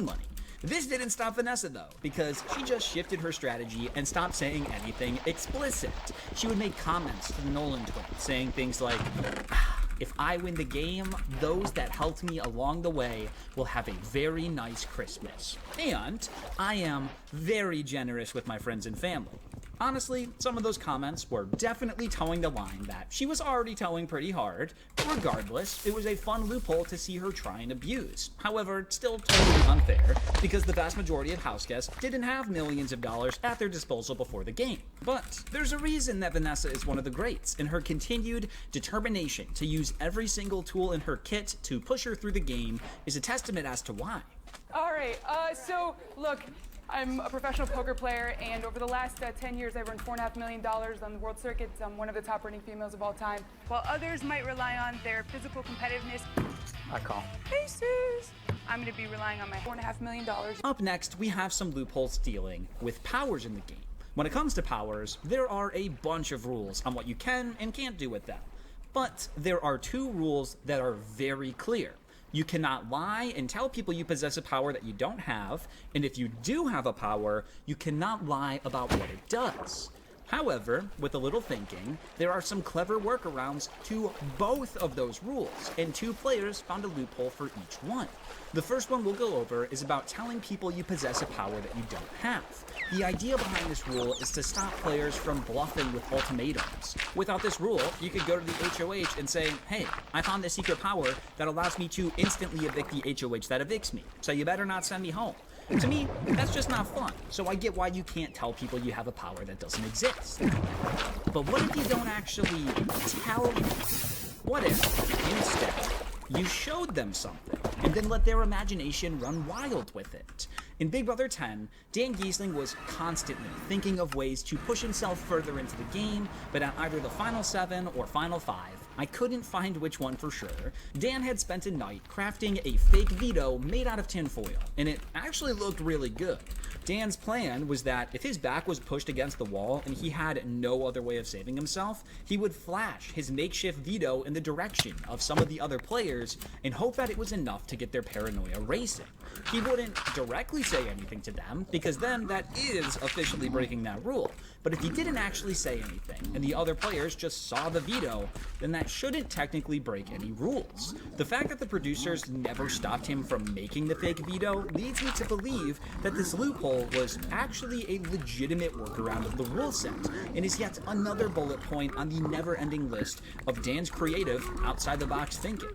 own money. This didn't stop Vanessa though, because she just shifted her strategy and stopped saying anything explicit. She would make comments to the Nolan twins, saying things like, if I win the game, those that helped me along the way will have a very nice Christmas. And I am very generous with my friends and family. Honestly, some of those comments were definitely towing the line that she was already towing pretty hard. Regardless, it was a fun loophole to see her try and abuse. However, still totally unfair, because the vast majority of house guests didn't have millions of dollars at their disposal before the game. But there's a reason that Vanessa is one of the greats, and her continued determination to use every single tool in her kit to push her through the game is a testament as to why. All right, so look, I'm a professional poker player, and over the last 10 years, I've earned $4.5 million on the world circuit. I'm one of the top earning females of all time. While others might rely on their physical competitiveness, I call. Faces. I'm gonna be relying on my $4.5 million. Up next, we have some loopholes dealing with powers in the game. When it comes to powers, there are a bunch of rules on what you can and can't do with them. But there are two rules that are very clear. You cannot lie and tell people you possess a power that you don't have, and if you do have a power, you cannot lie about what it does. However, with a little thinking, there are some clever workarounds to both of those rules, and two players found a loophole for each one. The first one we'll go over is about telling people you possess a power that you don't have. The idea behind this rule is to stop players from bluffing with ultimatums. Without this rule, you could go to the HOH and say, hey, I found this secret power that allows me to instantly evict the HOH that evicts me, so you better not send me home. To me, that's just not fun, so I get why you can't tell people you have a power that doesn't exist. But what if you don't actually tell them? What if, instead, you showed them something, and then let their imagination run wild with it? In Big Brother 10, Dan Giesling was constantly thinking of ways to push himself further into the game, but at either the Final 7 or Final 5, I couldn't find which one for sure, Dan had spent a night crafting a fake veto made out of tinfoil, and it actually looked really good. Dan's plan was that if his back was pushed against the wall and he had no other way of saving himself, he would flash his makeshift veto in the direction of some of the other players and hope that it was enough to get their paranoia racing. He wouldn't directly say anything to them, because then that is officially breaking that rule. But if he didn't actually say anything, and the other players just saw the veto, then that shouldn't technically break any rules. The fact that the producers never stopped him from making the fake veto leads me to believe that this loophole was actually a legitimate workaround of the rule set, and is yet another bullet point on the never-ending list of Dan's creative, outside-the-box thinking.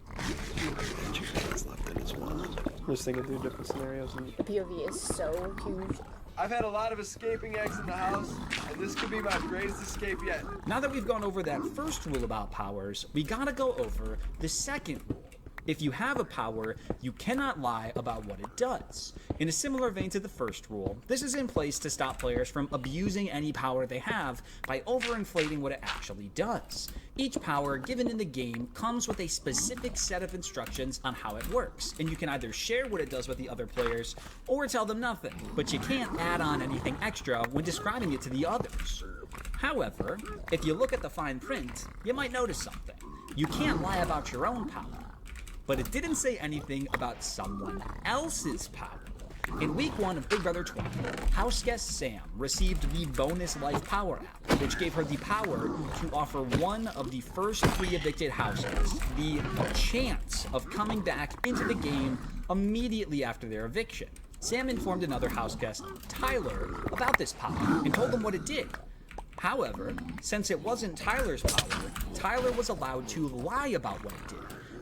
I'm just thinking through different scenarios. And The POV is so huge. I've had a lot of escaping eggs in the house, and this could be my greatest escape yet. Now that we've gone over that first rule about powers, we gotta go over the second rule. If you have a power, you cannot lie about what it does. In a similar vein to the first rule, this is in place to stop players from abusing any power they have by overinflating what it actually does. Each power given in the game comes with a specific set of instructions on how it works, and you can either share what it does with the other players or tell them nothing, but you can't add on anything extra when describing it to the others. However, if you look at the fine print, you might notice something. You can't lie about your own power. But it didn't say anything about someone else's power. In week 1 of Big Brother 20, house guest Sam received the bonus life power app, which gave her the power to offer one of the first 3 evicted house guests the chance of coming back into the game immediately after their eviction. Sam informed another house guest, Tyler, about this power and told him what it did. However, since it wasn't Tyler's power, Tyler was allowed to lie about what it did.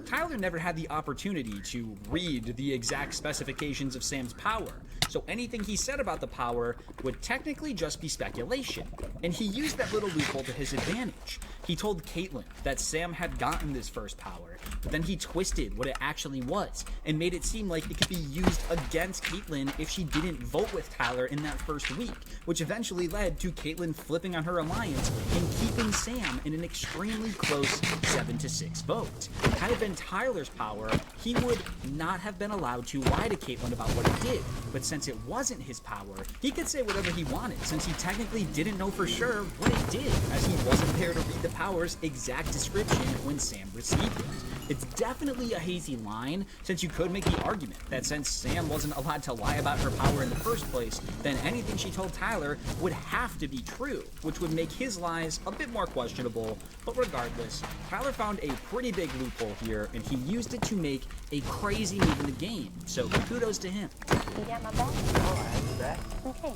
Tyler never had the opportunity to read the exact specifications of Sam's power, so anything he said about the power would technically just be speculation, and he used that little loophole to his advantage. He told Caitlyn that Sam had gotten this first power, but then he twisted what it actually was, and made it seem like it could be used against Caitlyn if she didn't vote with Tyler in that first week, which eventually led to Caitlyn flipping on her alliance and keeping Sam in an extremely close 7-6 vote. Had it been Tyler's power, he would not have been allowed to lie to Caitlyn about what he did. But since it wasn't his power, he could say whatever he wanted, since he technically didn't know for sure what he did, as he wasn't there to read the power's exact description when Sam received it. It's definitely a hazy line, since you could make the argument that since Sam wasn't allowed to lie about her power in the first place, then anything she told Tyler would have to be true, which would make his lies a bit more questionable. But regardless, Tyler found a pretty big loophole here, and he used it to make a crazy move in the game, so kudos to him. You got my back? Oh, I have the back. Okay.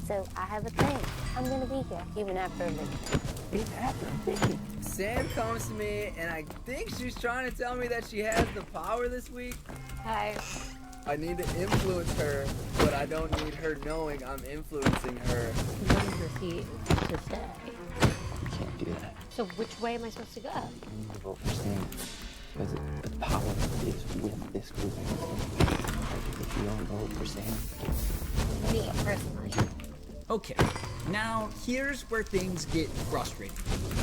So I have a thing. I'm gonna be here, even after a meeting. Even after a meeting. Sam comes to me, and I think she's trying to tell me that she has the power this week. Hi. I need to influence her, but I don't need her knowing I'm influencing her. What does he to say? You can't do that. So which way am I supposed to go? You need to vote for Sam. Because the power is with this group. If you don't vote for Sam, Me, personally. Okay, now here's where things get frustrating,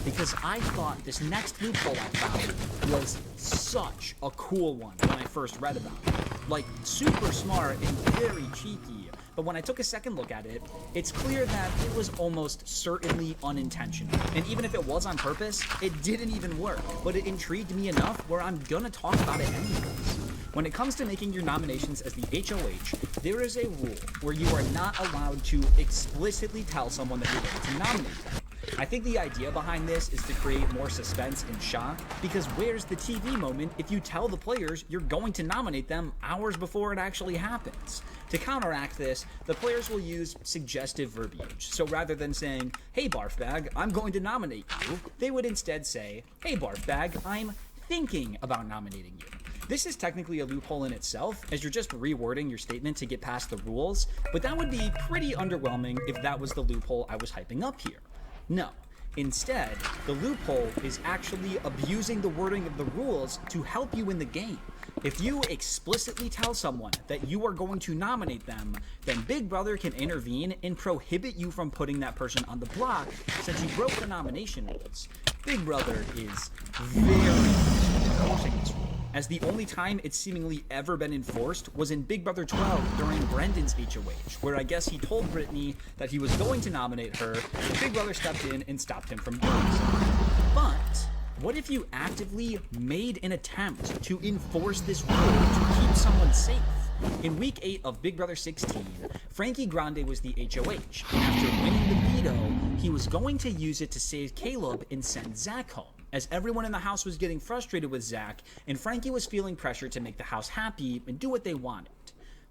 because I thought this next loophole I found was such a cool one when I first read about it. Like, super smart and very cheeky, but when I took a second look at it, it's clear that it was almost certainly unintentional. And even if it was on purpose, it didn't even work, but it intrigued me enough where I'm gonna talk about it anyways. When it comes to making your nominations as the HOH, there is a rule where you are not allowed to explicitly tell someone that you're going to nominate them. I think the idea behind this is to create more suspense and shock, because where's the TV moment if you tell the players you're going to nominate them hours before it actually happens? To counteract this, the players will use suggestive verbiage. So rather than saying, "Hey Barfbag, I'm going to nominate you," they would instead say, "Hey Barfbag, I'm thinking about nominating you." This is technically a loophole in itself, as you're just rewording your statement to get past the rules, but that would be pretty underwhelming if that was the loophole I was hyping up here. No. Instead, the loophole is actually abusing the wording of the rules to help you in the game. If you explicitly tell someone that you are going to nominate them, then Big Brother can intervene and prohibit you from putting that person on the block since you broke the nomination rules. Big Brother is very enforcing this rule, as the only time it's seemingly ever been enforced was in Big Brother 12 during Brendan's HOH, where I guess he told Brittany that he was going to nominate her, and Big Brother stepped in and stopped him from doing so. But what if you actively made an attempt to enforce this rule to keep someone safe? In week 8 of Big Brother 16, Frankie Grande was the HOH, and after winning the veto, he was going to use it to save Caleb and send Zach home, as everyone in the house was getting frustrated with Zach, and Frankie was feeling pressure to make the house happy and do what they wanted.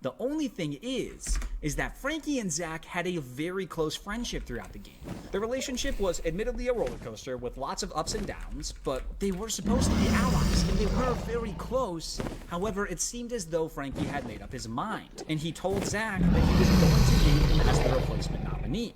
The only thing is that Frankie and Zach had a very close friendship throughout the game. Their relationship was admittedly a roller coaster with lots of ups and downs, but they were supposed to be allies, and they were very close. However, it seemed as though Frankie had made up his mind, and he told Zach that he was going to name him as the replacement nominee.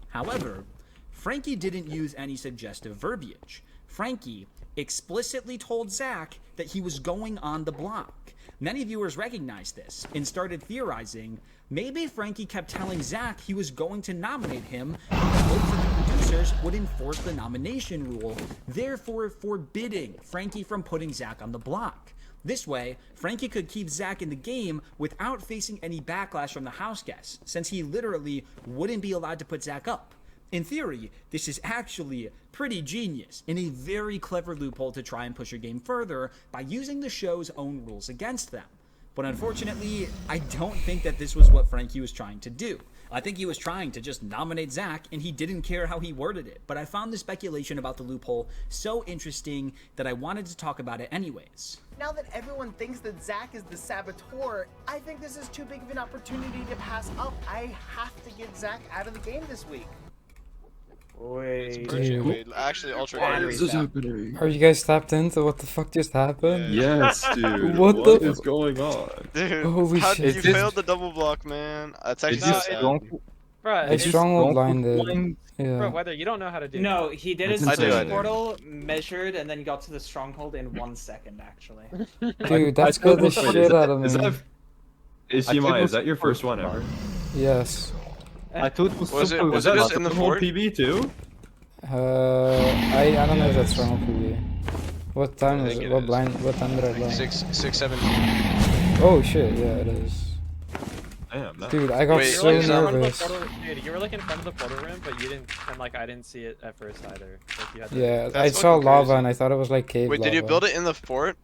However, Frankie didn't use any suggestive verbiage. Frankie explicitly told Zach that he was going on the block. Many viewers recognized this and started theorizing maybe Frankie kept telling Zach he was going to nominate him, and the hopes of the producers would enforce the nomination rule, therefore forbidding Frankie from putting Zach on the block. This way, Frankie could keep Zach in the game without facing any backlash from the house guests, since he literally wouldn't be allowed to put Zach up. In theory, this is actually pretty genius and a very clever loophole to try and push your game further by using the show's own rules against them. But unfortunately, I don't think that this was what Frankie was trying to do. I think he was trying to just nominate Zach, and he didn't care how he worded it. But I found the speculation about the loophole so interesting that I wanted to talk about it anyways. Now that everyone thinks that Zach is the saboteur, I think this is too big of an opportunity to pass up. I have to get Zach out of the game this week. Wait. Wait, actually, ultra. Why is this happening? Are you guys tapped into what the fuck just happened? Yes, dude. What What the- is going on? Dude, Holy how shit. you failed the double block, man? That's actually It's sad. Bruh, It's stronghold blinded. Bro, Yeah. whether you don't know how to do No, he did his That's insane. search portal, measured, and then got to the stronghold in 1 second, actually. Dude, that scared the shit out of me. Is Shimai, is that your first one ever? Yes. I thought it was Was it Was that just in the whole fort? PB too? I don't know if that's stronghold PB. What time I is think it? it What is. blind? What time did I blind? 6:17. Oh shit! Yeah, it is. Damn, that- Dude, I got Wait, so You were like in front of the nervous. portal, dude, you were like in front of the portal room, but you didn't, and like I didn't see it at first either. Like you had to... Yeah, I That's saw fucking lava crazy. and I thought it was like cave Wait, lava. did you build it in the fort?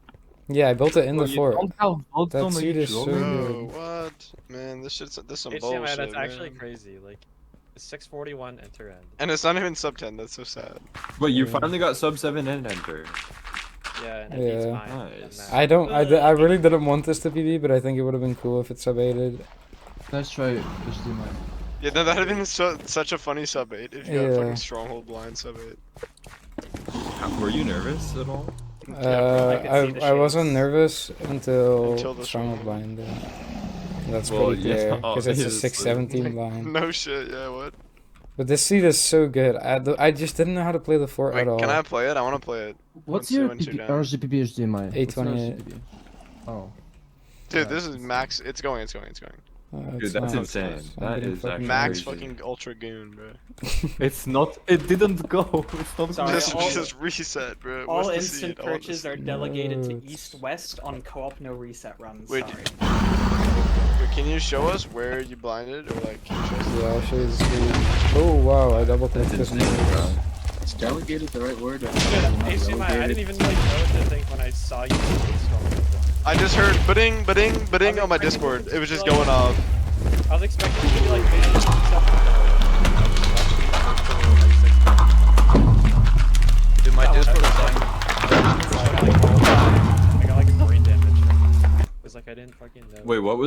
Yeah, I built it in the you fort. don't have votes That on the suit is so YouTube. Bro, good. what? Man, this some HDMI, bullshit, that's actually man. crazy. Like, it's 6:41 enter end. And it's not even sub 10. That's so sad. Wait, you Yeah. finally got sub 7 and enter. Yeah, and it beats Yeah. mine. Nice. and I don't. I really didn't want this to PB, but I think it would have been cool if it sub-8'd. Let's try HDMI. Yeah, no, that'd have been such a funny sub 8 if you had Yeah. fucking stronghold blind sub 8. Were you nervous at all? I could see the I wasn't shades. nervous until the Stronghold Stronghold. blind. That's Well, pretty yeah, clear because it's a obviously. 617 blind. No shit, yeah, what? But this seat is so good. I just didn't know how to play the fort Wait, at all. can I play it? I want to play it. What's Once- your once you're down. RGB HDMI? What's your 828. RGB? Oh. Dude, this is max. It's going. It's Dude, that's not. insane. I'm That getting is fucking actually Max crazy. fucking ultra goon, bro. It's not. It didn't go. It's not. Sorry, Just, all- just reset, bro. All What's the instant seed? I want purchases to are see. delegated to No, east-west on co-op no reset runs. Wait. Sorry. Wait, can you show us where you blinded, or like? Can you show us Yeah, I'll show you the screen. Oh wow, I double clicked That's this. insane, bro. Is delegated the right word? Dude, HDMI, I didn't even like know what to think when I saw you do this strong. I just heard ba-ding, ba-ding, ba-ding on my Discord. It was just going off. I was expecting you to be like vision stuff. Dude, my Discord is like. I got like brain damage. It was like I didn't fucking know. Wait, what was?